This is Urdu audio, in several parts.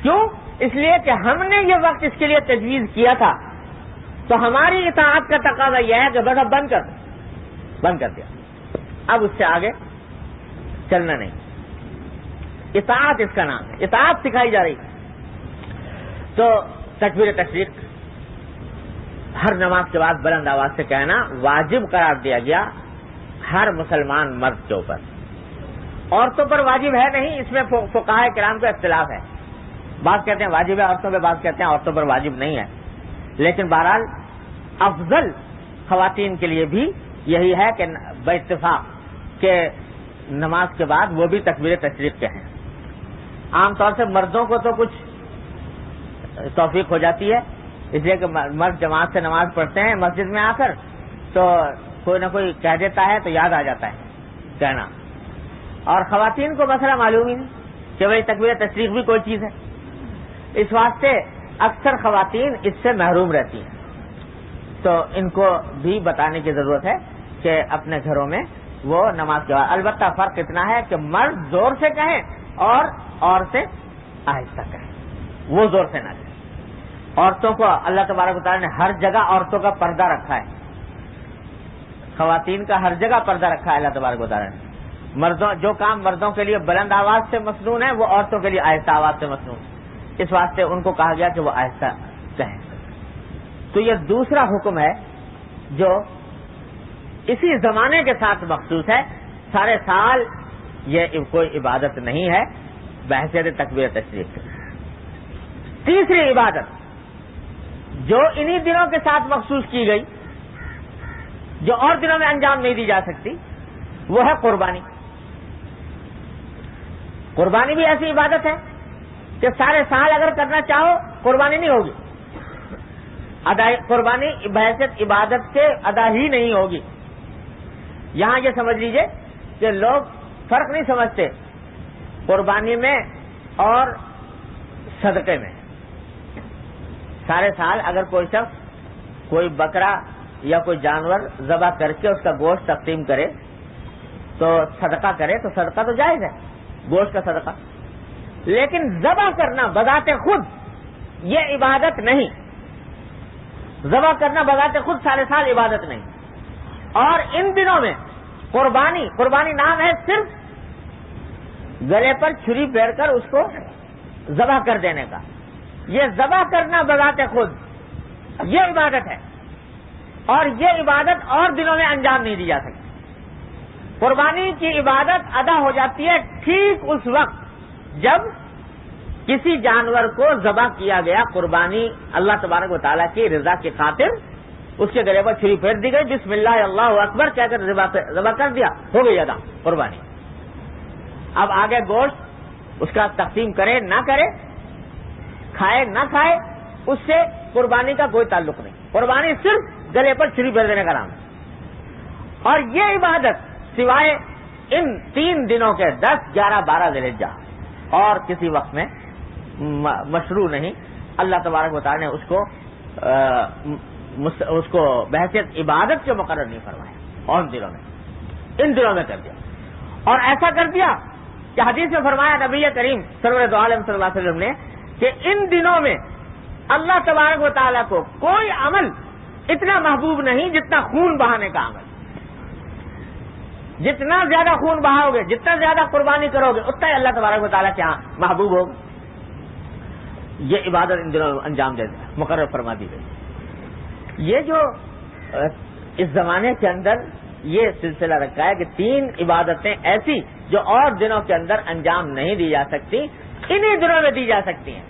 کیوں؟ اس لیے کہ ہم نے یہ وقت اس کے لیے تجویز کیا تھا، تو ہماری اطاعت کا تقاضا یہ ہے کہ بس اب بند کر دیا، اب اس سے آگے چلنا نہیں۔ اطاعت اس کا نام ہے، اطاعت سکھائی جا رہی ہے۔ تو تکبیر تشریق ہر نماز کے بعد بلند آواز سے کہنا واجب قرار دیا گیا ہر مسلمان مرد کے اوپر۔ عورتوں پر واجب ہے نہیں، اس میں فقہاء کرام کا اختلاف ہے، بعض کہتے ہیں واجب ہے عورتوں پہ، بعض کہتے ہیں عورتوں پر واجب نہیں ہے، لیکن بہرحال افضل خواتین کے لیے بھی یہی ہے کہ باتفاق کہ نماز کے بعد وہ بھی تکبیر تشریق کہیں۔ عام طور سے مردوں کو تو کچھ توفیق ہو جاتی ہے، اس لیے کہ مرد جماعت سے نماز پڑھتے ہیں مسجد میں آ کر، تو کوئی نہ کوئی کہہ دیتا ہے تو یاد آ جاتا ہے کہنا، اور خواتین کو مسئلہ معلوم ہی نہیں کہ بھائی تکبیر تشریق بھی کوئی چیز ہے، اس واسطے اکثر خواتین اس سے محروم رہتی ہیں۔ تو ان کو بھی بتانے کی ضرورت ہے کہ اپنے گھروں میں وہ نماز کے بعد، البتہ فرق اتنا ہے کہ مرد زور سے کہیں اور عورتیں آہستہ کہیں، وہ زور سے نہ کہیں۔ عورتوں کو اللہ تبارک و تعالیٰ نے ہر جگہ عورتوں کا پردہ رکھا ہے، خواتین کا ہر جگہ پردہ رکھا ہے اللہ تبارک و تعالیٰ نے۔ مردوں جو کام مردوں کے لیے بلند آواز سے مسنون ہے وہ عورتوں کے لیے آہستہ آواز سے مسنون ہے، اس واسطے ان کو کہا گیا کہ وہ آہستہ کہیں۔ تو یہ دوسرا حکم ہے جو اسی زمانے کے ساتھ مخصوص ہے، سارے سال یہ کوئی عبادت نہیں ہے بحیثیت تکبیر تشریق۔ تیسری عبادت جو انہی دنوں کے ساتھ مخصوص کی گئی، جو اور دنوں میں انجام نہیں دی جا سکتی، وہ ہے قربانی۔ قربانی بھی ایسی عبادت ہے کہ سارے سال اگر کرنا چاہو قربانی نہیں ہوگی، قربانی بحیثیت عبادت کے ادا ہی نہیں ہوگی۔ یہاں یہ سمجھ لیجئے کہ لوگ فرق نہیں سمجھتے قربانی میں اور صدقے میں۔ سارے سال اگر کوئی شخص کوئی بکرا یا کوئی جانور ذبح کر کے اس کا گوشت تقسیم کرے تو صدقہ کرے تو صدقہ تو جائز ہے، گوشت کا صدقہ، لیکن ذبح کرنا بذات خود یہ عبادت نہیں، ذبح کرنا بذات خود سارے سال عبادت نہیں۔ اور ان دنوں میں قربانی نام ہے صرف گلے پر چھری پھیر کر اس کو ذبح کر دینے کا، یہ ذبح کرنا بذات خود یہ عبادت ہے، اور یہ عبادت اور دنوں میں انجام نہیں دی جا سکتی۔ قربانی کی عبادت ادا ہو جاتی ہے ٹھیک اس وقت جب کسی جانور کو ذبح کیا گیا، قربانی اللہ تبارک و تعالیٰ کی رضا کی خاطر اس کے گلے پر چھری پھیر دی گئی، بسم اللہ اللہ اکبر کہہ کر ذبح کر دیا، ہو گئی ادا قربانی۔ اب آگے گوشت اس کا تقسیم کرے نہ کرے، کھائے نہ کھائے، اس سے قربانی کا کوئی تعلق نہیں، قربانی صرف گلے پر چھری پھیر دینے کا نام ہے۔ اور یہ عبادت سوائے ان 3 دنوں کے 10، 11، 12 ذی الحجہ اور کسی وقت میں مشروع نہیں، اللہ تبارک و تعالیٰ نے اس کو بحیثیت عبادت کے مقرر نہیں فرمایا، اور ان دنوں میں کر دیا، اور ایسا کر دیا کہ حدیث میں فرمایا نبی کریم سرور دو عالم صلی اللہ علیہ وسلم نے کہ ان دنوں میں اللہ تبارک و تعالیٰ کو کوئی عمل اتنا محبوب نہیں جتنا خون بہانے کا عمل۔ جتنا زیادہ خون بہاؤ گے، جتنا زیادہ قربانی کرو گے، اتنا ہی اللہ تبارک و تعالیٰ کے ہاں محبوب ہوگا۔ یہ عبادت ان دنوں انجام دے مقرر فرما دی گئی۔ یہ جو اس زمانے کے اندر یہ سلسلہ رکھا ہے کہ 3 عبادتیں ایسی جو اور دنوں کے اندر انجام نہیں دی جا سکتی، انہی دنوں میں دی جا سکتی ہیں۔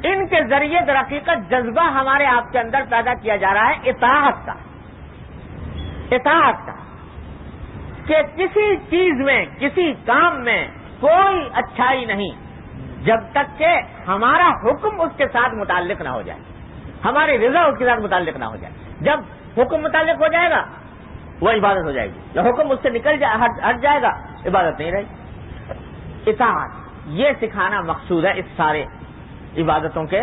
ان کے ذریعے در حقیقت جذبہ ہمارے آپ کے اندر پیدا کیا جا رہا ہے اطاعت کا، کہ کسی چیز میں، کسی کام میں کوئی اچھائی نہیں جب تک کہ ہمارا حکم اس کے ساتھ متعلق نہ ہو جائے، ہماری رضا اس کے ساتھ متعلق نہ ہو جائے۔ جب حکم متعلق ہو جائے گا وہ عبادت ہو جائے گی، جب حکم اس سے ہٹ جائے گا عبادت نہیں رہے گی۔ اطاعت یہ سکھانا مقصود ہے اس سارے عبادتوں کے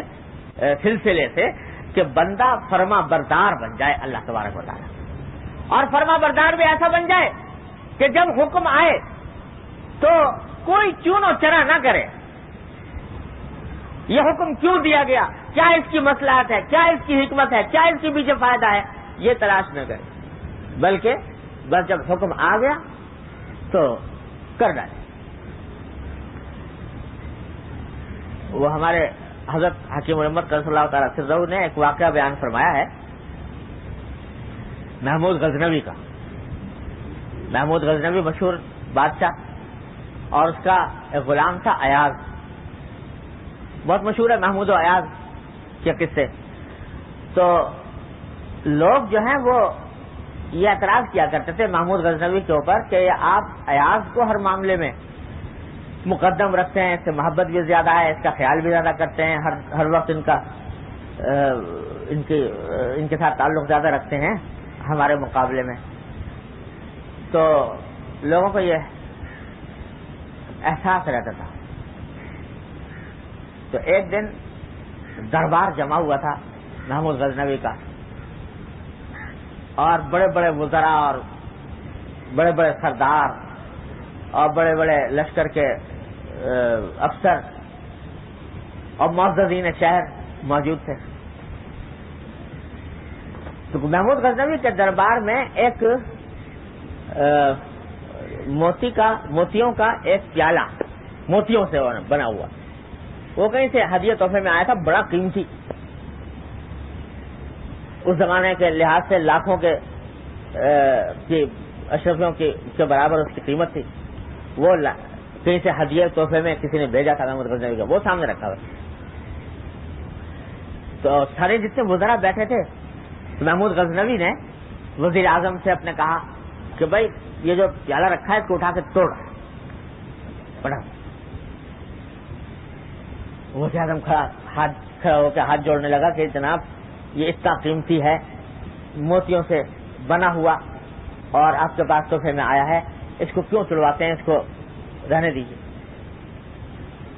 سلسلے سے کہ بندہ فرما بردار بن جائے اللہ تبارک و تعالیٰ، اور فرما بردار بھی ایسا بن جائے کہ جب حکم آئے تو کوئی چون و چرا نہ کرے، یہ حکم کیوں دیا گیا, کیا اس کی مصلحت ہے, کیا اس کی حکمت ہے, کیا اس کے پیچھے فائدہ ہے, یہ تلاش نہ کریں, بلکہ بس جب حکم آ گیا تو کر ڈالیں. وہ ہمارے حضرت حکیم محمد قدس اللہ تعالیٰ سرہ نے ایک واقعہ بیان فرمایا ہے محمود غزنوی کا. محمود غزنوی مشہور بادشاہ, اور اس کا ایک غلام تھا ایاز, بہت مشہور ہے محمود و ایاز کے قصے. تو لوگ جو ہیں وہ یہ اعتراض کیا کرتے تھے محمود غزنوی کے اوپر کہ آپ ایاز کو ہر معاملے میں مقدم رکھتے ہیں, اس سے محبت بھی زیادہ ہے, اس کا خیال بھی زیادہ کرتے ہیں, ہر وقت ان کے ساتھ تعلق زیادہ رکھتے ہیں ہمارے مقابلے میں. تو لوگوں کو یہ احساس رہتا تھا. تو ایک دن دربار جمع ہوا تھا محمود غزنوی کا, اور بڑے بڑے وزراء اور بڑے بڑے سردار اور بڑے بڑے لشکر کے افسر اور معززین شہر موجود تھے. تو محمود غزنوی کے دربار میں ایک موتیوں کا ایک پیالہ, موتیوں سے بنا ہوا, وہ کہیں سے ہدیہ تحفے میں آیا تھا, بڑا قیمتی, اس زمانے کے لحاظ سے لاکھوں کے اشرفیوں کے برابر اس کی قیمت تھی. وہ کہیں سے ہدیہ تحفے میں کسی نے بھیجا تھا محمود غزنوی کا, وہ سامنے رکھا ہوا. تو سارے جتنے وزراء بیٹھے تھے, محمود غزنوی نے وزیر اعظم سے اپنے کہا کہ بھائی یہ جو پیالہ رکھا ہے اس کو اٹھا کے توڑ. وزیر اعظم کھڑا ہو کے ہاتھ جوڑنے لگا کہ جناب یہ اتنا قیمتی ہے, موتیوں سے بنا ہوا, اور آپ کے پاس تحفے میں آیا ہے, اس کو کیوں توڑواتے ہیں, اس کو رہنے دیجیے.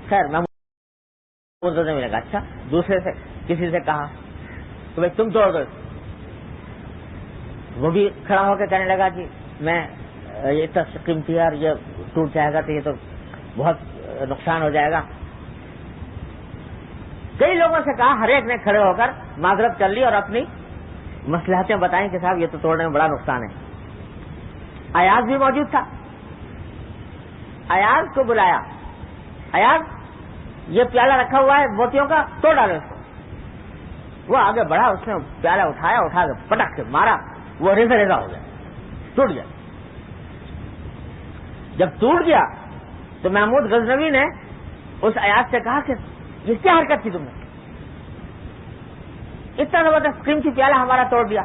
خیر محمود غزنوی نے کہا اچھا, دوسرے سے کسی سے کہا کہ بھائی تم توڑ دو. وہ بھی کھڑا ہو کے کہنے لگا کہ میں یہ اتنا قیمتی ہے اور یہ ٹوٹ جائے گا تو یہ تو بہت نقصان ہو جائے گا. کئی لوگوں سے کہا, ہر ایک نے کھڑے ہو کر معذرت کر لی اور اپنی مصلحتیں بتائیں کہ صاحب یہ تو توڑنے میں بڑا نقصان ہے. ایاز بھی موجود تھا, ایاز کو بلایا, ایاز یہ پیالہ رکھا ہوا ہے موتیوں کا, توڑ ڈالو اس کو. وہ آگے بڑھا, اس نے پیالہ اٹھایا, اٹھا کے پٹک کے مارا, وہ ریزا ریزا ہو گیا, ٹوٹ گیا. جب ٹوٹ گیا تو محمود غزنوی نے اس ایاز سے کہا کہ یہ کیا حرکت تھی تم نے, اتنا زبردست قیمتی پیالہ ہمارا توڑ دیا,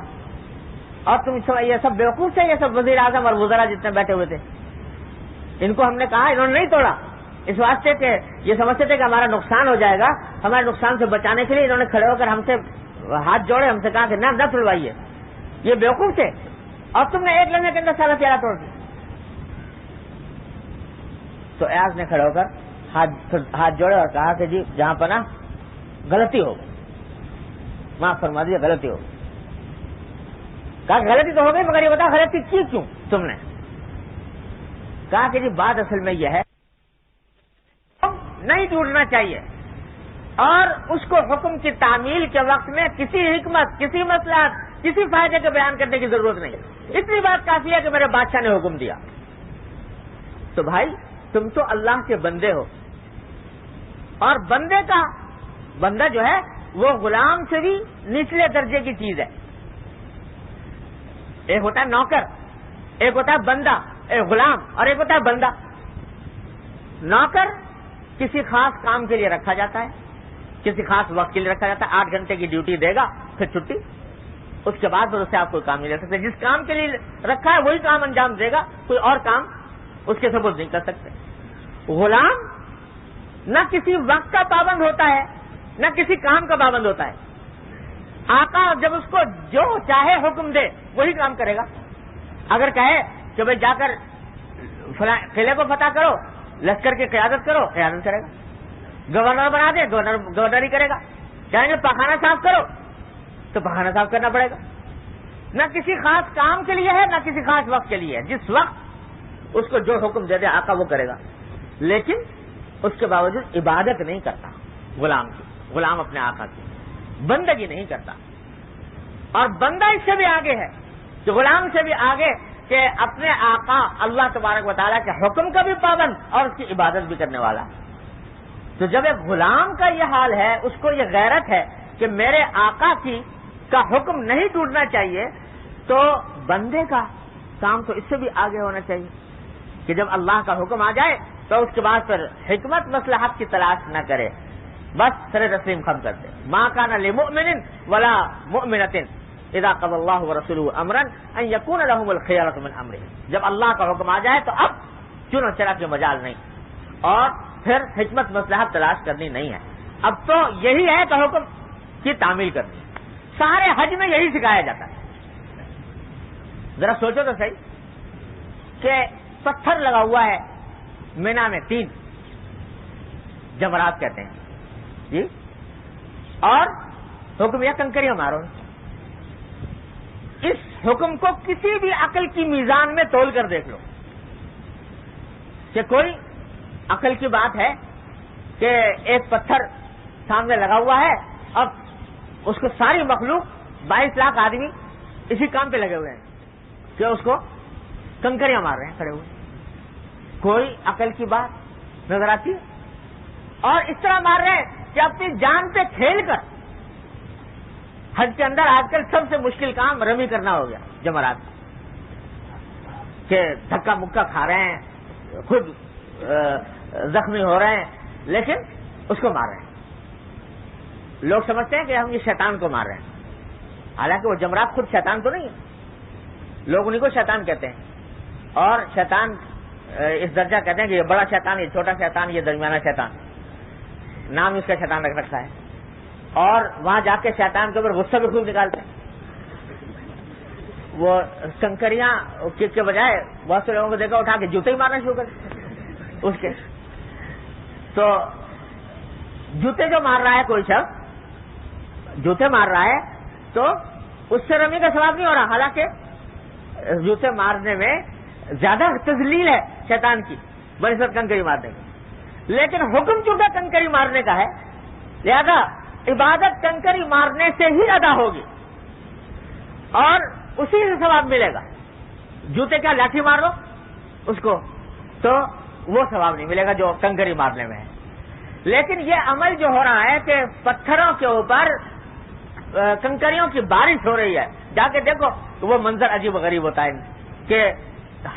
اور تم یہ سب بیوقوف تھے, یہ سب وزیر اعظم اور وزراء جتنے بیٹھے ہوئے تھے, ان کو ہم نے کہا, انہوں نے نہیں توڑا, اس واسطے کہ یہ سمجھتے تھے کہ ہمارا نقصان ہو جائے گا, ہمارے نقصان سے بچانے کے لیے انہوں نے کھڑے ہو کر ہم سے ہاتھ جوڑے, ہم سے کہا کہ نہ توڑوائیے, یہ بیوقوف تھے, اور تم نے ایک لمحے کے اندر سارا پیالہ توڑ دیا. تو ایاز نے کھڑے ہو کر ہاتھ جوڑے اور کہا کہ جی جہاں پناہ غلطی ہو گئی, معاف فرما دیجیے, غلطی ہو گئی. کہا غلطی تو ہو گئی, مگر یہ بتا غلطی کی کیوں تم نے. کہا کہ جی بات اصل میں یہ ہے نہیں ٹوٹنا چاہیے, اور اس کو حکم کی تعمیل کے وقت میں کسی حکمت, کسی مصلحت, کسی فائدے کے بیان کرنے کی ضرورت نہیں, اتنی بات کافی ہے کہ میرے بادشاہ نے حکم دیا. تو بھائی تم تو اللہ کے بندے ہو, اور بندہ جو ہے وہ غلام سے بھی نچلے درجے کی چیز ہے. ایک ہوتا ہے نوکر, ایک ہوتا ہے بندہ, ایک غلام, اور ایک ہوتا ہے بندہ. نوکر کسی خاص کام کے لیے رکھا جاتا ہے, کسی خاص وقت کے لیے رکھا جاتا ہے, 8 گھنٹے کی ڈیوٹی دے گا پھر چھٹی, اس کے بعد پھر اس سے آپ کوئی کام نہیں لے سکتے. جس کام کے لیے رکھا ہے وہی کام انجام دے گا, کوئی اور کام اس کے سپورٹ نہیں کر سکتے. غلام نہ کسی وقت کا پابند ہوتا ہے, نہ کسی کام کا پابند ہوتا ہے. آقا جب اس کو جو چاہے حکم دے وہی کام کرے گا. اگر کہے کہ بھائی جا کر قلعے کو فتح کرو, لشکر کی قیادت کرو, قیادت کرے گا. گورنر بنا دے, گورنر ہی کرے گا. کہیں گے پخانہ صاف کرو تو پخانہ صاف کرنا پڑے گا. نہ کسی خاص کام کے لیے ہے, نہ کسی خاص وقت کے لیے ہے. جس وقت اس کو جو حکم دے دے آقا وہ کرے گا, لیکن اس کے باوجود عبادت نہیں کرتا. غلام کی، غلام اپنے آقا کی بندگی نہیں کرتا. اور بندہ اس سے بھی آگے ہے کہ غلام سے بھی آگے کہ اپنے آقا اللہ تبارک و تعالیٰ کے حکم کا بھی پابند اور اس کی عبادت بھی کرنے والا. تو جب ایک غلام کا یہ حال ہے، اس کو یہ غیرت ہے کہ میرے آقا کا حکم نہیں ٹوٹنا چاہیے، تو بندے کا کام تو اس سے بھی آگے ہونا چاہیے کہ جب اللہ کا حکم آ جائے تو اس کے بعد پھر حکمت مصلحت کی تلاش نہ کرے، بس سر تسلیم خم کر دے. ما کان لمؤمن ولا مؤمنۃ اذا قضى الله ورسوله امرا ان يكون لهم الخيرة من امرهم. جب اللہ کا حکم آ جائے تو اب چنو چرا کے مجال نہیں، اور پھر حکمت مصلحت تلاش کرنی نہیں ہے. اب تو یہی ہے کہ حکم کی تعمیل کرنی. سارے حج میں یہی سکھایا جاتا ہے. ذرا سوچو تو صحیح کہ پتھر لگا ہوا ہے مینا میں 3 جمرات کہتے ہیں جی، اور حکم یہ کنکریاں مارو. اس حکم کو کسی بھی عقل کی میزان میں تول کر دیکھ لو کہ کوئی عقل کی بات ہے کہ ایک پتھر سامنے لگا ہوا ہے، اب اس کو ساری مخلوق 22 لاکھ آدمی اسی کام پہ لگے ہوئے ہیں کہ اس کو کنکریاں مار رہے ہیں کھڑے ہوئے. کوئی عقل کی بات نظر آتی ہے؟ اور اس طرح مار رہے ہیں کہ اپنی جان پہ کھیل کر. حج کے اندر آج کل سب سے مشکل کام رمی کرنا ہو گیا جمرات، کہ دھکا مکا کھا رہے ہیں، خود زخمی ہو رہے ہیں، لیکن اس کو مار رہے ہیں. لوگ سمجھتے ہیں کہ ہم یہ شیطان کو مار رہے ہیں، حالانکہ وہ جمرات خود شیطان تو نہیں ہے، لوگ انہیں کو شیطان کہتے ہیں. اور شیطان اس درجہ کہتے ہیں کہ یہ بڑا شیطان، یہ چھوٹا شیطان، یہ درمیانہ شیطان، نام اس کا شیطان رکھ رکھا ہے. اور وہاں جا کے شیطان کے اوپر غصہ بھی خوب نکالتے ہیں. وہ کنکریاں کے بجائے بہت سے لوگوں کو دیکھا اٹھا کے جوتے ہی مارنا شروع کر اس کے. تو جوتے جو مار رہا ہے کوئی شخص جوتے مار رہا ہے تو اس سے رمی کا ثواب نہیں ہو رہا، حالانکہ جوتے مارنے میں زیادہ تذلیل ہے شیطان کی بنسبت کنکری مارنے میں. لیکن حکم چونکہ کنکری مارنے کا ہے، لہذا عبادت کنکری مارنے سے ہی ادا ہوگی اور اسی سے ثواب ملے گا. جوتے کیا لاٹھی مار لو اس کو تو وہ ثواب نہیں ملے گا جو کنکری مارنے میں ہے. لیکن یہ عمل جو ہو رہا ہے کہ پتھروں کے اوپر کنکریوں کی بارش ہو رہی ہے، جا کے دیکھو وہ منظر عجیب و غریب ہوتا ہے کہ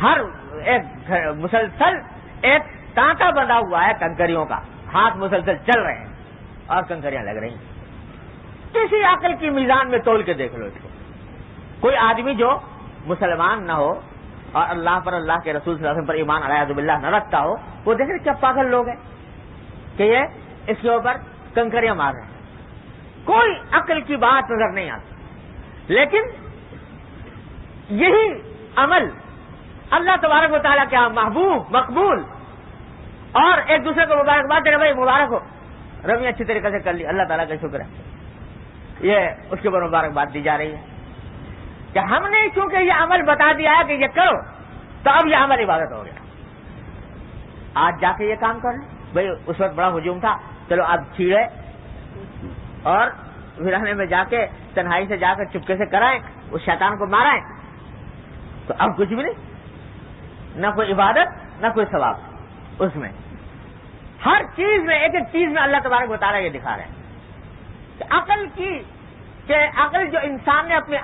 ہر ایک مسلسل ایک تانتا بندھا ہوا ہے کنکریوں کا، ہاتھ مسلسل چل رہے ہیں اور کنکریاں لگ رہی ہیں. کسی عقل کی میزان میں تول کے دیکھ لو اس کو. کوئی آدمی جو مسلمان نہ ہو اور اللہ پر، اللہ کے رسول صلی اللہ علیہ وسلم پر ایمان علیہ باللہ نہ رکھتا ہو، وہ دیکھیں کیا پاگل لوگ ہیں کہ یہ اس کے اوپر کنکریاں مار رہے ہیں. کوئی عقل کی بات نظر نہیں آتی. لیکن یہی عمل اللہ تبارک و تعالیٰ کے محبوب، مقبول، اور ایک دوسرے کو مبارکباد دے رہے، بھائی مبارک ہو، رمی اچھی طریقے سے کر لی، اللہ تعالیٰ کا شکر ہے. یہ اس کے اوپر مبارکباد دی جا رہی ہے کہ ہم نے چونکہ یہ عمل بتا دیا ہے کہ یہ کرو تو اب یہ عمل عبادت ہو گیا. آج جا کے یہ کام کر لیں. بھائی اس وقت بڑا ہجوم تھا، چلو اب چھیڑے اور ویرانے میں جا کے تنہائی سے جا کر چپکے سے کرائیں، اس شیطان کو مارائیں، تو اب کچھ بھی نہیں، نہ کوئی عبادت نہ کوئی ثواب. اس میں ہر چیز میں، ایک ایک چیز میں اللہ تبارک و تعالیٰ یہ دکھا رہے ہیں کہ عقل کی، کہ عقل جو انسان نے اپنی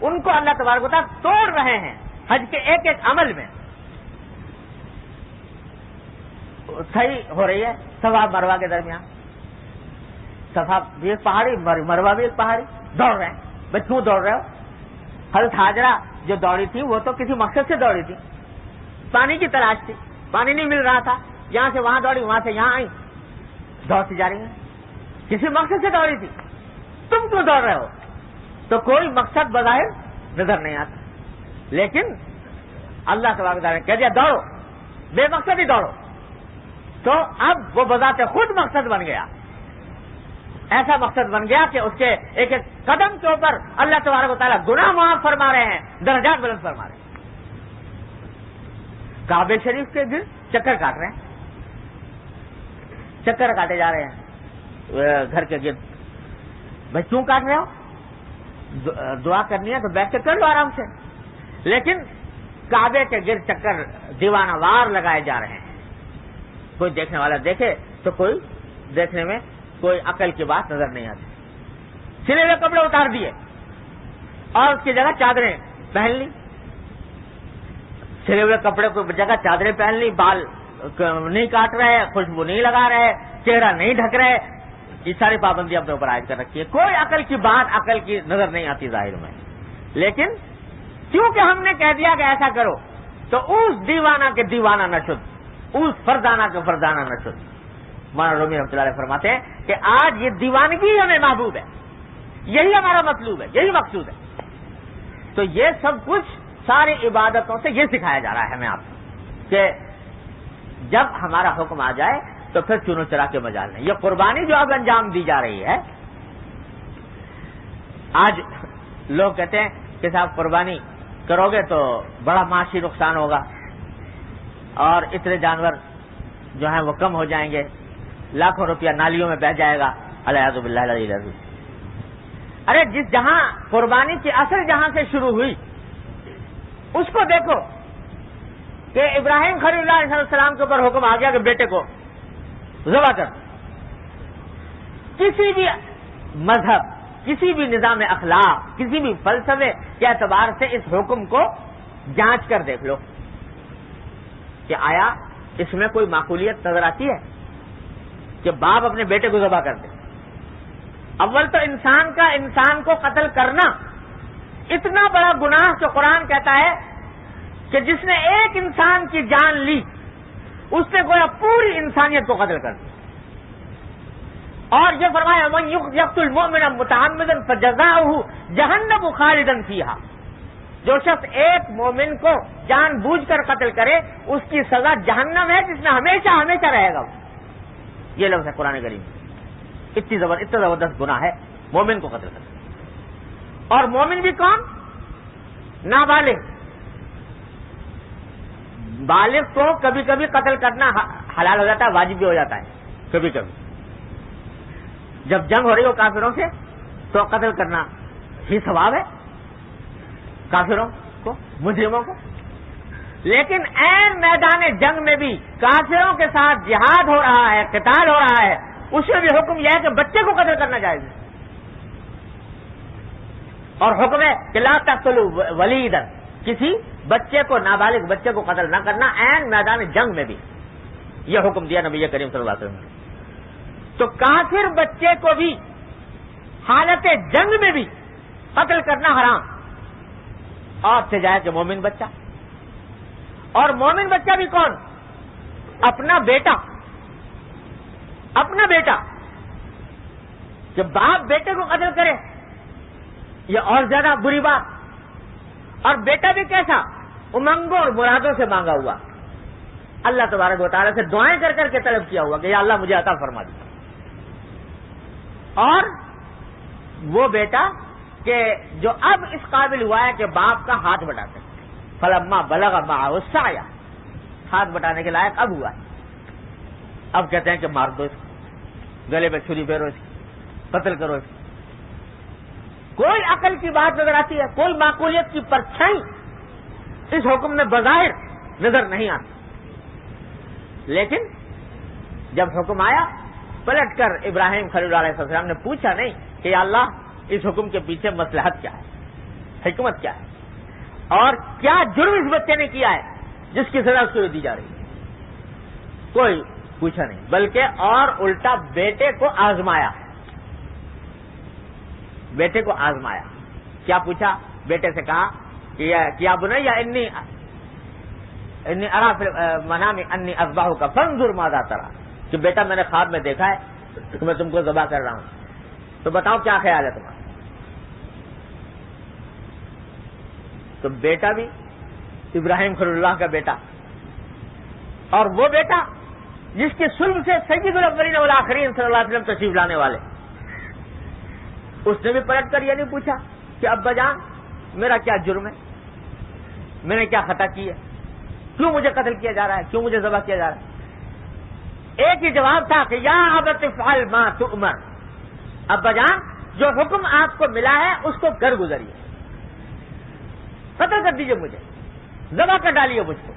ان کو اللہ تبارک و تعالیٰ توڑ رہے ہیں حج کے ایک ایک عمل میں. صحیح ہو رہی ہے صفا مروا کے درمیان، صفا بھی ایک پہاڑی، مروا بھی ایک پہاڑی، دوڑ رہے ہیں. بھائی کیوں دوڑ رہے ہو؟ حضرت ہاجرہ جو دوڑی تھی وہ تو کسی مقصد سے دوڑی تھی، پانی کی تلاش تھی، پانی نہیں مل رہا تھا، یہاں سے وہاں دوڑی، وہاں سے یہاں آئی، دوڑتی جا رہی ہیں، کسی مقصد سے دوڑی تھی. تم کیوں دوڑ رہے ہو؟ تو کوئی مقصد بظاہر نظر نہیں آتا، لیکن اللہ تبارک و تعالیٰ نے کہہ دیا دوڑو، بے مقصد ہی دوڑو، تو اب وہ بذات خود مقصد بن گیا. ایسا مقصد بن گیا کہ اس کے ایک ایک قدم کے اوپر اللہ تبارک و تعالیٰ گناہ معاف فرما رہے ہیں، درجات بلند فرما رہے ہیں. کعبہ شریف کے گرد چکر کاٹ رہے ہیں. چکر کاٹے جا رہے ہیں گھر کے گرد. بھائی کیوں کاٹ رہے ہو؟ دعا کرنی ہے تو بیٹھ کے کر لو آرام سے. لیکن کعبے کے گرد چکر دیوانہ وار لگائے جا رہے ہیں. کوئی دیکھنے والا دیکھے تو کوئی دیکھنے میں کوئی عقل کی بات نظر نہیں آتی. سلے ہوئے کپڑے اتار دیے اور اس کی جگہ چادریں پہن لی. سلے ہوئے کپڑے کو جگہ چادریں پہن لی, بال نہیں کاٹ رہے, خوشبو نہیں لگا رہے, چہرہ نہیں ڈھک رہے. یہ ساری پابندی اپنے اوپر عائد کر رکھی ہے. کوئی عقل کی بات عقل کی نظر نہیں آتی ظاہر میں. لیکن کیونکہ ہم نے کہہ دیا کہ ایسا کرو تو اس دیوانہ کے دیوانہ نہ شد, اس فردانہ کے فردانہ نہ شد. مولانا رومی رحمۃ اللہ علیہ فرماتے ہیں کہ آج یہ دیوانگی ہمیں محبوب ہے, یہی ہمارا مطلوب ہے, یہی مقصود ہے. تو یہ سب کچھ ساری عبادتوں سے یہ سکھایا جا رہا ہے ہمیں آپ کو کہ جب ہمارا حکم آ جائے تو پھر چنو چرا کے مجال نہیں. یہ قربانی جو اب انجام دی جا رہی ہے, آج لوگ کہتے ہیں کہ صاحب قربانی کرو گے تو بڑا معاشی نقصان ہوگا اور اتنے جانور جو ہیں وہ کم ہو جائیں گے, لاکھوں روپیہ نالیوں میں بہ جائے گا. الیاذ باللہ العلی العظیم. ارے جس جہاں قربانی کی اصل جہاں سے شروع ہوئی اس کو دیکھو کہ ابراہیم خلیل اللہ علیہ السلام کے اوپر حکم آ گیا کہ بیٹے کو ذبح کر. کسی بھی مذہب, کسی بھی نظام اخلاق, کسی بھی فلسفے کے اعتبار سے اس حکم کو جانچ کر دیکھ لو کہ آیا اس میں کوئی معقولیت نظر آتی ہے کہ باپ اپنے بیٹے کو ذبح کر دے. اول تو انسان کو قتل کرنا اتنا بڑا گناہ جو قرآن کہتا ہے کہ جس نے ایک انسان کی جان لی اس نے گویا پوری انسانیت کو قتل کر دیا. اور یہ فرمایا من یقتل مؤمنا متعمدا فجزاؤہ جہنم خالدا فیہا, جو شخص ایک مومن کو جان بوجھ کر قتل کرے اس کی سزا جہنم ہے جس میں ہمیشہ ہمیشہ رہے گا. یہ لفظ ہے قرآن کریم. اتنا زبردست گناہ ہے مومن کو قتل کرنا. اور مومن بھی کون؟ نابالغ. بالغ کو کبھی کبھی قتل کرنا حلال ہو جاتا ہے, واجب بھی ہو جاتا ہے کبھی کبھی. جب جنگ ہو رہی ہو کافروں سے تو قتل کرنا ہی ثواب ہے کافروں کو, مجرموں کو. لیکن عین میدان جنگ میں بھی کافروں کے ساتھ جہاد ہو رہا ہے, قتال ہو رہا ہے, اس میں بھی حکم یہ ہے کہ بچے کو قتل کرنا جائز ہے. اور حکم ہے کہ لا تقتلوا ولیدا, کسی بچے کو, نابالغ بچے کو قتل نہ کرنا عین میدان جنگ میں بھی. یہ حکم دیا نبی کریم صلی اللہ علیہ وسلم نے. تو کافر بچے کو بھی حالت جنگ میں بھی قتل کرنا حرام. اور سے جائے کہ مومن بچہ, اور مومن بچہ بھی کون؟ اپنا بیٹا. اپنا بیٹا. جب باپ بیٹے کو قتل کرے یہ اور زیادہ بری بات. اور بیٹا بھی کیسا؟ امنگوں اور مرادوں سے مانگا ہوا, اللہ تبارک و تعالیٰ سے دعائیں کر کر کے طلب کیا ہوا کہ یا اللہ مجھے عطا فرما دے. اور وہ بیٹا کہ جو اب اس قابل ہوا ہے کہ باپ کا ہاتھ بٹا سکے. فلما بلغ معه السعي, ہاتھ بٹانے کے لائق اب ہوا ہے. اب کہتے ہیں کہ مار دو اس کو, گلے پہ چھری پھیرو اس کو, قتل کرو اس کو. کوئی عقل کی بات نظر آتی ہے؟ کوئی معقولیت کی پرچھائی اس حکم میں بظاہر نظر نہیں آتی. لیکن جب حکم آیا پلٹ کر ابراہیم خلیل اللہ علیہ السلام نے پوچھا نہیں کہ یا اللہ اس حکم کے پیچھے مصلحت کیا ہے, حکمت کیا ہے, اور کیا جرم اس بچے نے کیا ہے جس کی سزا اس کو دی جا رہی ہے. کوئی پوچھا نہیں, بلکہ اور الٹا بیٹے کو آزمایا. بیٹے کو آزمایا. کیا پوچھا؟ بیٹے سے کہا کہ کیا بنیا انی ارا فی المنام انی اذبحک فانظر ماذا تری, کہ بیٹا میں نے خواب میں دیکھا ہے کہ میں تم کو ذبح کر رہا ہوں, تو بتاؤ کیا خیال ہے تمہارا. تو بیٹا بھی ابراہیم خلیل اللہ کا بیٹا, اور وہ بیٹا جس کے صلب سے سید الاولین والآخرین صلی اللہ علیہ وسلم تشریف لانے والے, اس نے بھی پلٹ کر یہ نہیں پوچھا کہ ابا جان میرا کیا جرم ہے, میں نے کیا خطا کی ہے, کیوں مجھے قتل کیا جا رہا ہے, کیوں مجھے ذبح کیا جا رہا ہے. ایک ہی جواب تھا کہ یا ابت افعل ما تؤمر، ابا جان جو حکم آپ کو ملا ہے اس کو کر گزریے، قتل کر دیجئے مجھے، ذبح کر ڈالیے مجھ کو،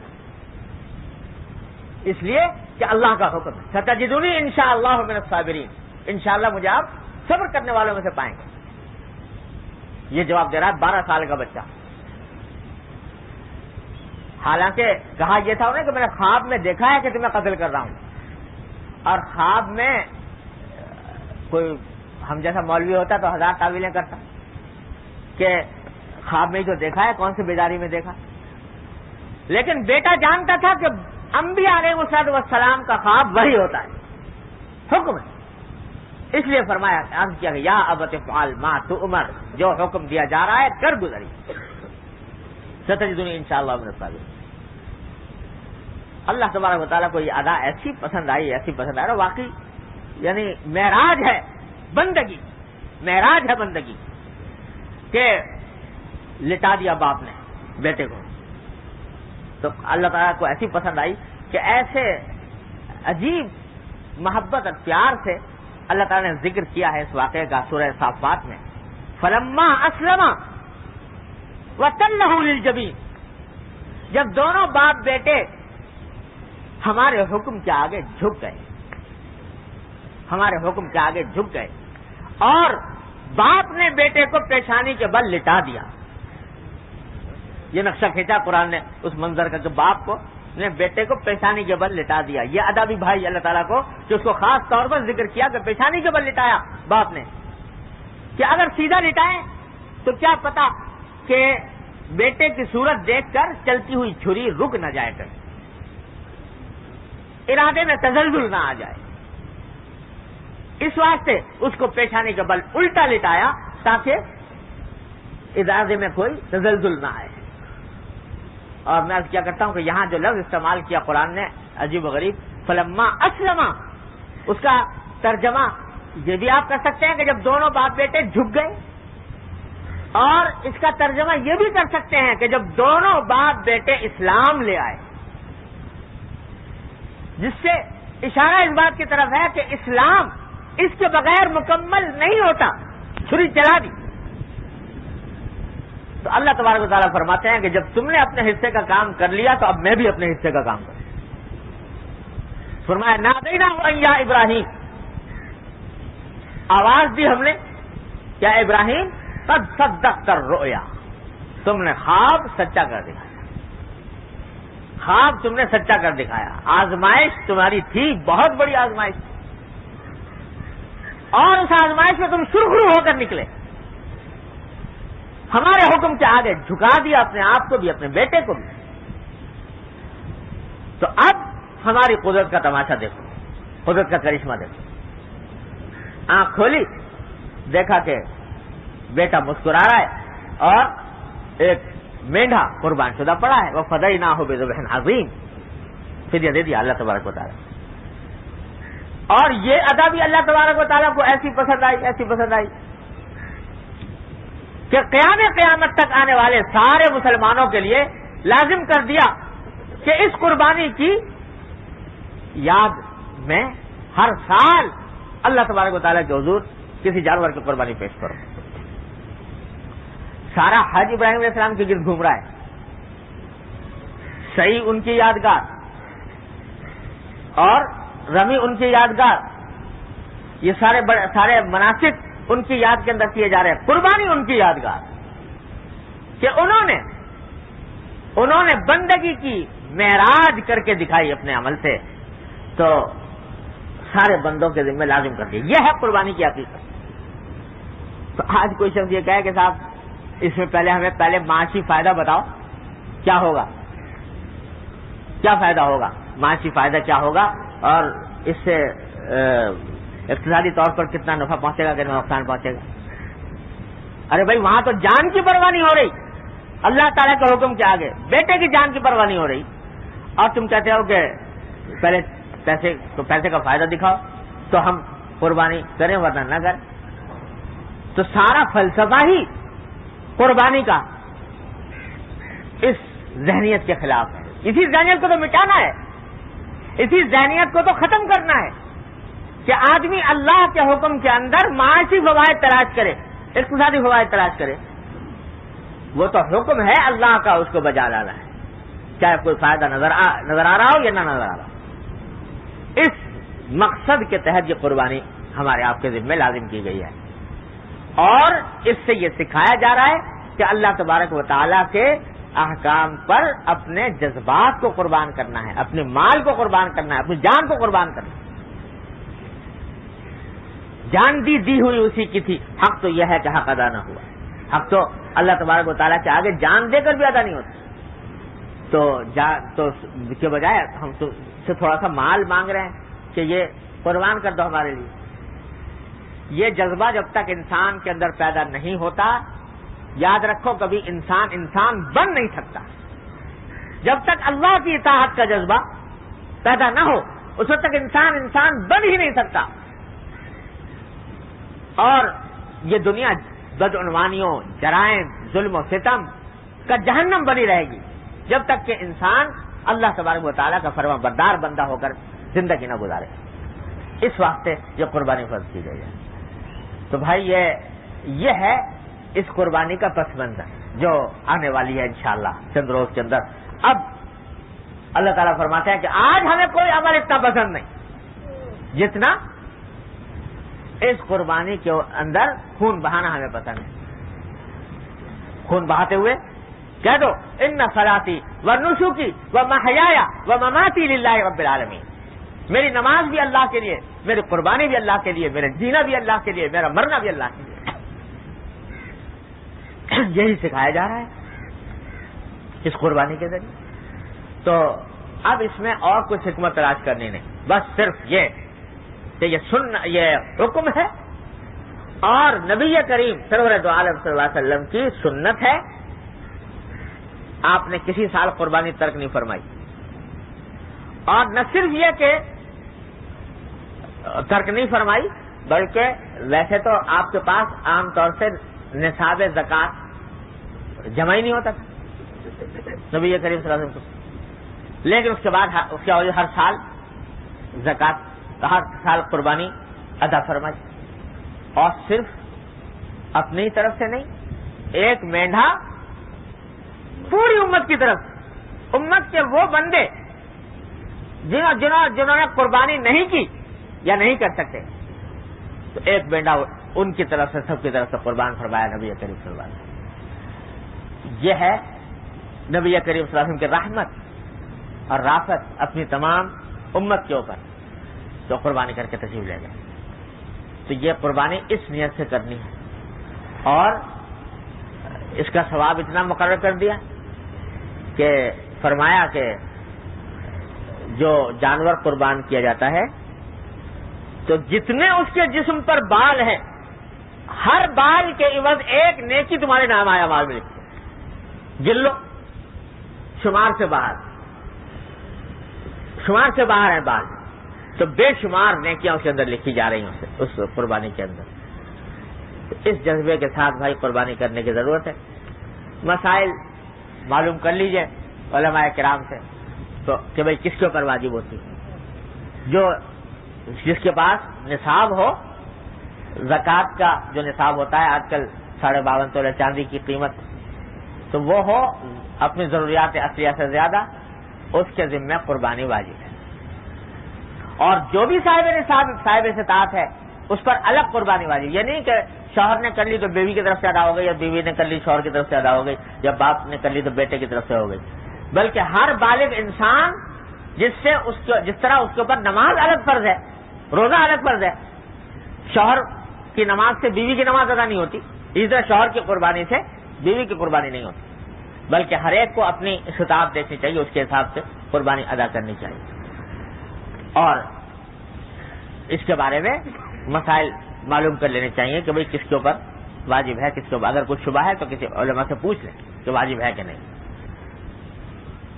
اس لیے کہ اللہ کا حکم ہے، ستجدونی انشاءاللہ من الصابرین، انشاءاللہ مجھے آپ صبر کرنے والوں میں سے پائیں گے۔ یہ جواب دے رہا ہے 12 سال کا بچہ، حالانکہ کہا یہ تھا انہیں کہ میں نے خواب میں دیکھا ہے کہ تمہیں قتل کر رہا ہوں، اور خواب میں کوئی ہم جیسا مولوی ہوتا تو 1000 تعویلیں کرتا کہ خواب میں ہی تو دیکھا ہے، کون سی بیداری میں دیکھا، لیکن بیٹا جانتا تھا کہ انبیاء علیہ السلام کا خواب وہی ہوتا ہے، حکم ہے، اس لیے فرمایا عرض کیا کہ یا ابت افعل ما تؤمر، جو حکم دیا جا رہا ہے کر گزری، ستجدونی انشاءاللہ من الصابرین۔ اللہ تبارک و تعالیٰ کو یہ ادا ایسی پسند آئی، ایسی پسند آئی، واقعی یعنی معراج ہے بندگی، معراج ہے بندگی، کہ لٹا دیا باپ نے بیٹے کو، تو اللہ تعالیٰ کو ایسی پسند آئی کہ ایسے عجیب محبت اور پیار سے اللہ تعالیٰ نے ذکر کیا ہے اس واقعے کا سورہ صافات میں، فلما اسلم وتلہ للجبین، جب دونوں باپ بیٹے ہمارے حکم کے آگے جھک گئے، ہمارے حکم کے آگے جھک گئے، اور باپ نے بیٹے کو پیشانی کے بل لٹا دیا۔ یہ نقشہ کھینچا قرآن نے اس منظر کا کہ باپ کو نے بیٹے کو پیشانی کے بل لٹا دیا۔ یہ ادا بھی بھائی اللہ تعالیٰ کو کہ اس کو خاص طور پر ذکر کیا کہ پیشانی کے بل لٹایا باپ نے، کہ اگر سیدھا لٹائیں تو کیا پتا کہ بیٹے کی صورت دیکھ کر چلتی ہوئی چھری رک نہ جائے کر، ارادے میں تزلزل نہ آ جائے، اس واسطے اس کو پیشانی کا بل الٹا لٹایا تاکہ ارادے میں کوئی تزلزل نہ آئے۔ اور میں کیا کرتا ہوں کہ یہاں جو لفظ استعمال کیا قرآن نے عجیب و غریب، فلما اسلم، اس کا ترجمہ یہ بھی آپ کر سکتے ہیں کہ جب دونوں باپ بیٹے جھک گئے، اور اس کا ترجمہ یہ بھی کر سکتے ہیں کہ جب دونوں باپ بیٹے اسلام لے آئے، جس سے اشارہ اس بات کی طرف ہے کہ اسلام اس کے بغیر مکمل نہیں ہوتا، چھری چلا دی۔ تو اللہ تبارک و تعالیٰ فرماتے ہیں کہ جب تم نے اپنے حصے کا کام کر لیا تو اب میں بھی اپنے حصے کا کام کروں۔ فرمایا نادیناہ یا ابراہیم، آواز دی ہم نے، کیا ابراہیم قد صدقت الرؤیا، تم نے خواب سچا کر دکھایا، خواب تم نے سچا کر دکھایا، آزمائش تمہاری تھی، بہت بڑی آزمائش، اور اس آزمائش میں تم سرخرو ہو کر نکلے، ہمارے حکم کے آگے جھکا دیا اپنے آپ کو بھی، اپنے بیٹے کو بھی۔ تو اب ہماری قدرت کا تماشا دیکھو، قدرت کا کرشمہ دیکھو۔ آنکھ کھولی، دیکھا کہ بیٹا مسکرا رہا ہے اور ایک مینڈھا قربان شدہ پڑا ہے، وہ فدیناہ بذبح عظیم، فدیہ دے دیا اللہ تبارک و تعالیٰ۔ اور یہ ادا بھی اللہ تبارک و تعالیٰ کو ایسی پسند آئی، ایسی پسند آئی کہ قیامت تک آنے والے سارے مسلمانوں کے لیے لازم کر دیا کہ اس قربانی کی یاد میں ہر سال اللہ تبارک و تعالیٰ کے حضور کسی جانور کی قربانی پیش کرو۔ سارا حج ابراہیم علیہ السلام کے گرد گھوم رہا ہے، صحیح ان کی یادگار، اور رمی ان کی یادگار، یہ سارے مناسک ان کی یاد کے اندر کیے جا رہے ہیں، قربانی ان کی یادگار، کہ انہوں نے بندگی کی معراج کر کے دکھائی اپنے عمل سے، تو سارے بندوں کے ذمہ لازم کر دیا۔ یہ ہے قربانی کی حقیقت۔ تو آج کوئی شخص یہ کہے کہ صاحب اس میں ہمیں معاشی فائدہ بتاؤ، کیا ہوگا، کیا فائدہ ہوگا، معاشی فائدہ کیا ہوگا، اور اس سے اقتصادی طور پر کتنا نفع پہنچے گا، کتنا نقصان پہنچے گا۔ ارے بھائی وہاں تو جان کی پرواہ نہیں ہو رہی، اللہ تعالیٰ کے حکم کے آگے بیٹے کی جان کی پرواہ نہیں ہو رہی، اور تم کہتے ہو کہ پہلے پیسے کا فائدہ دکھاؤ تو ہم قربانی کریں ورنہ نہ کریں۔ تو سارا فلسفہ ہی قربانی کا اس ذہنیت کے خلاف ہے، اسی ذہنیت کو تو مٹانا ہے، اسی ذہنیت کو تو ختم کرنا ہے کہ آدمی اللہ کے حکم کے اندر معاشی فوائد تلاش کرے، اقتصادی فوائد تلاش کرے. وہ تو حکم ہے اللہ کا، اس کو بجا لانا ہے، چاہے کوئی فائدہ نظر آ رہا ہو یا نہ نظر آ رہا ہو. اس مقصد کے تحت یہ قربانی ہمارے آپ کے ذمہ لازم کی گئی ہے، اور اس سے یہ سکھایا جا رہا ہے کہ اللہ تبارک و تعالیٰ کے احکام پر اپنے جذبات کو قربان کرنا ہے، اپنے مال کو قربان کرنا ہے، اپنی جان کو قربان کرنا ہے. جان دی ہوئی اسی کی تھی. حق تو یہ ہے کہ حق ادا نہ ہوا. حق تو اللہ تبارک و تعالیٰ کے آگے جان دے کر بھی ادا نہیں ہوتا. تو کے بجائے ہم تو سے تھوڑا سا مال مانگ رہے ہیں کہ یہ قربان کر دو ہمارے لیے. یہ جذبہ جب تک انسان کے اندر پیدا نہیں ہوتا، یاد رکھو کبھی انسان بن نہیں سکتا. جب تک اللہ کی اطاعت کا جذبہ پیدا نہ ہو اس وقت تک انسان بن ہی نہیں سکتا. اور یہ دنیا بدعنوانیوں، جرائم، ظلم و ستم کا جہنم بنی رہے گی جب تک کہ انسان اللہ تبارک و تعالیٰ کا فرما بردار بندہ ہو کر زندگی نہ گزارے. اس واسطے یہ قربانی فرض کی گئی ہے. تو بھائی یہ ہے اس قربانی کا پس منظر جو آنے والی ہے انشاءاللہ چند روز کے اندر. اب اللہ تعالیٰ فرماتے ہیں کہ آج ہمیں کوئی عمل اتنا پسند نہیں جتنا اس قربانی کے اندر خون بہانا ہمیں پسند ہے. خون بہاتے ہوئے کہہ دو ان صلاتی و نسکی و محیایا و مماتی للہ رب العالمین. میری نماز بھی اللہ کے لیے، میری قربانی بھی اللہ کے لیے، میرا جینا بھی اللہ کے لیے، میرا مرنا بھی اللہ کے لیے. یہی سکھایا جا رہا ہے اس قربانی کے ذریعے. تو اب اس میں اور کچھ حکمت تلاش کرنی نہیں، بس صرف یہ کہ یہ حکم ہے اور نبی کریم سرور دو عالم صلی اللہ علیہ وسلم کی سنت ہے. آپ نے کسی سال قربانی ترک نہیں فرمائی. اور نہ صرف یہ کہ ترک نہیں فرمائی بلکہ ویسے تو آپ کے پاس عام طور سے نصاب زکوٰۃ جمع ہی نہیں ہوتا نبی کریم صلی اللہ علیہ وسلم کو، لیکن اس کے بعد اس کے ہر سال زکوٰۃ، ہر سال قربانی ادا فرمائی. اور صرف اپنی طرف سے نہیں، ایک مینڈھا پوری امت کی طرف، امت کے وہ بندے جنہوں نے قربانی نہیں کی یا نہیں کر سکتے، تو ایک مینڈھا ان کی طرف سے، سب کی طرف سے قربان فرمایا نبی کریم صلی اللہ علیہ وسلم. یہ ہے نبی کریم صلی اللہ علیہ وسلم کی رحمت اور رافت اپنی تمام امت کے اوپر، جو قربانی کر کے تشریف لے گئے. تو یہ قربانی اس نیت سے کرنی ہے، اور اس کا ثواب اتنا مقرر کر دیا کہ فرمایا کہ جو جانور قربان کیا جاتا ہے تو جتنے اس کے جسم پر بال ہیں، ہر بال کے عوض ایک نیکی تمہارے نام آیا مال میں لکھتے. گن لو، شمار سے باہر ہیں بال، تو بے شمار نیکیاں اس کے اندر لکھی جا رہی ہیں اس قربانی کے اندر. اس جذبے کے ساتھ بھائی قربانی کرنے کی ضرورت ہے. مسائل معلوم کر لیجئے علماء کرام سے تو کہ بھائی کس کے اوپر واجب ہوتی ہے. جس کے پاس نصاب ہو، زکوٰۃ کا جو نصاب ہوتا ہے آج کل 52.5 تولے چاندی کی قیمت، تو وہ ہو اپنی ضروریات اصلیہ سے زیادہ، اس کے ذمہ قربانی واجب ہے. اور جو بھی صاحب نصاب، صاحب استطاعت ہے، اس پر الگ قربانی واجب. یہ نہیں کہ شوہر نے کر لی تو بیوی کی طرف سے ادا ہو گئی، یا بیوی نے کر لی شوہر کی طرف سے ادا ہو گئی، یا باپ نے کر لی تو بیٹے کی طرف سے ہو گئی. بلکہ ہر بالغ انسان جس طرح اس کے اوپر نماز الگ فرض ہے، روزہ الگ فرض ہے، شوہر کی نماز سے بیوی کی نماز ادا نہیں ہوتی، اسی طرح شوہر کی قربانی سے بیوی کی قربانی نہیں ہوتی، بلکہ ہر ایک کو اپنی استطاعت دیکھنی چاہیے، اس کے حساب سے قربانی ادا کرنی چاہیے. اور اس کے بارے میں مسائل معلوم کر لینے چاہیے کہ بھئی کس کے اوپر واجب ہے، کس کے اوپر اگر کچھ شبہ ہے تو کسی علماء سے پوچھ لیں کہ واجب ہے کہ نہیں.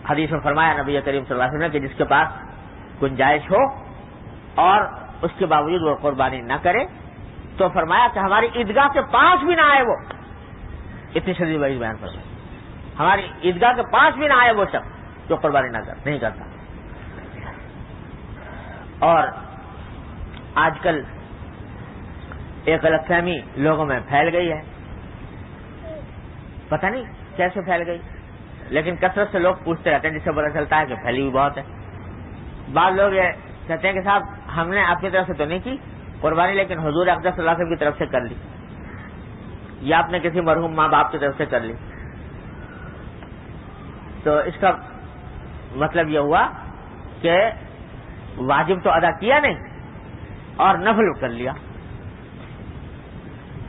حدیث میں فرمایا نبی کریم صلی اللہ علیہ وسلم نے کہ جس کے پاس گنجائش ہو اور اس کے باوجود وہ قربانی نہ کرے تو فرمایا کہ ہماری عیدگاہ کے پاس بھی نہ آئے وہ. اتنی شدید وعید بیان فرمایا، ہماری عیدگاہ کے پاس بھی نہ آئے وہ شخص جو قربانی نہیں کرتا. اور آج کل ایک غلط فہمی لوگوں میں پھیل گئی ہے، پتہ نہیں کیسے پھیل گئی، لیکن کثرت سے لوگ پوچھتے رہتے ہیں جس سے پتہ چلتا ہے کہ پھیلی ہوئی بہت ہے۔ بعض لوگ یہ کہتے ہیں کہ صاحب ہم نے اپنی طرف سے تو نہیں کی قربانی، لیکن حضور اقدس صلی اللہ علیہ وسلم کی طرف سے کر لی، یا آپ نے کسی مرحوم ماں باپ کی طرف سے کر لی۔ تو اس کا مطلب یہ ہوا کہ واجب تو ادا کیا نہیں اور نفل کر لیا۔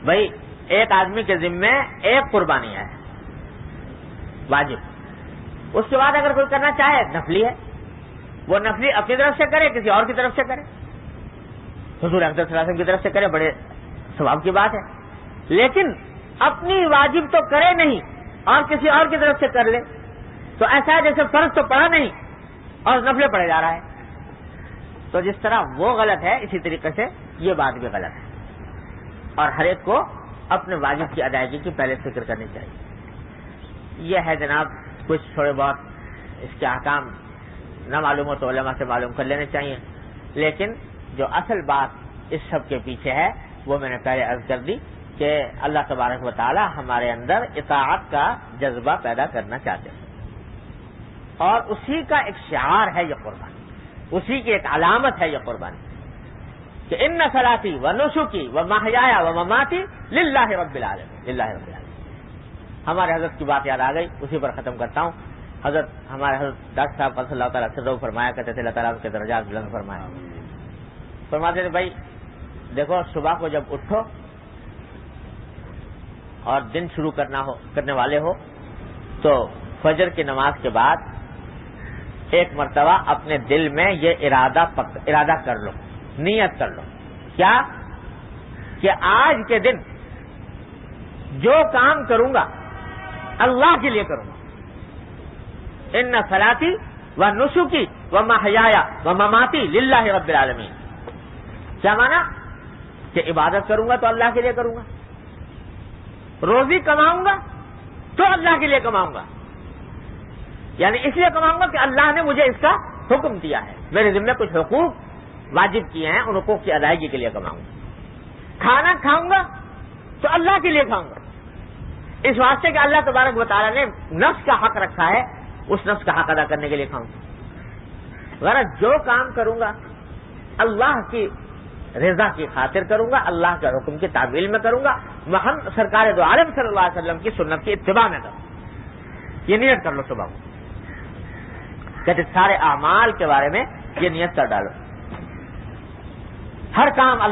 بھائی ایک آدمی کے ذمے ایک قربانی ہے واجب، اس کے بعد اگر کوئی کرنا چاہے نفلی ہے، وہ نفلی اپنی طرف سے کرے کسی اور کی طرف سے کرے، حضور اقدس صلی اللہ علیہ وسلم کی طرف سے کرے، بڑے ثواب کی بات ہے، لیکن اپنی واجب تو کرے نہیں اور کسی اور کی طرف سے کر لے تو ایسا ہے جیسے فرض تو پڑھا نہیں اور نفلیں پڑھے جا رہا ہے۔ تو جس طرح وہ غلط ہے اسی طریقے سے یہ بات بھی غلط ہے، اور ہر ایک کو اپنے واجب کی ادائیگی کی پہلے فکر کرنی چاہیے۔ یہ ہے جناب کچھ تھوڑے بہت اس کے احکام نہ معلوم ہو تو علماء سے معلوم کر لینے چاہیے، لیکن جو اصل بات اس سب کے پیچھے ہے وہ میں نے پہلے عرض کر دی کہ اللہ تبارک و تعالی ہمارے اندر اطاعت کا جذبہ پیدا کرنا چاہتے ہیں، اور اسی کا ایک شعار ہے یہ قربانی، اسی کی ایک علامت ہے یہ قربانی کہ ان صلاتی و نسکی و محیایا و مماتی للہ رب العالمین، للہ رب العالمین۔ ہمارے حضرت کی بات یاد آ گئی، اسی پر ختم کرتا ہوں۔ ہمارے حضرت ڈاکٹر صاحب صلی اللہ تعالیٰ سے فرمایا کرتے تھے، اللہ تعالیٰ کے درجات بلند فرمایا، فرماتے تھے بھائی دیکھو صبح کو جب اٹھو اور دن شروع کرنے والے ہو تو فجر کی نماز کے بعد ایک مرتبہ اپنے دل میں یہ ارادہ کر لو، نیت کر لو، کیا کہ آج کے دن جو کام کروں گا اللہ کے لیے کروں گا۔ ان صلاتی و نسکی و محیایا و مماتی للہ رب العالمین۔ کیا مانا کہ عبادت کروں گا تو اللہ کے لیے کروں گا، روزی کماؤں گا تو اللہ کے لیے کماؤں گا، یعنی اس لیے کماؤں گا کہ اللہ نے مجھے اس کا حکم دیا ہے، میرے ذمہ کچھ حقوق واجب کیے ہیں، ان حقوق کی ادائیگی کے لیے کماؤں گا۔ کھانا کھاؤں گا تو اللہ کے لیے کھاؤں گا، اس واسطے کہ اللہ تبارک و تعالیٰ نے نفس کا حق رکھا ہے، اس نفس کا حق ادا کرنے کے لیے کھاؤں گا۔ غرض جو کام کروں گا اللہ کی رضا کی خاطر کروں گا، اللہ کے حکم کی تعمیل میں کروں گا، محمد سرکار دو عالم صلی اللہ علیہ وسلم کی سنت کی اتباع میں کروں گا۔ یہ نیت کر لو صبح کو، کہتے سارے اعمال کے بارے میں یہ نیت کر ڈالو، ہر کام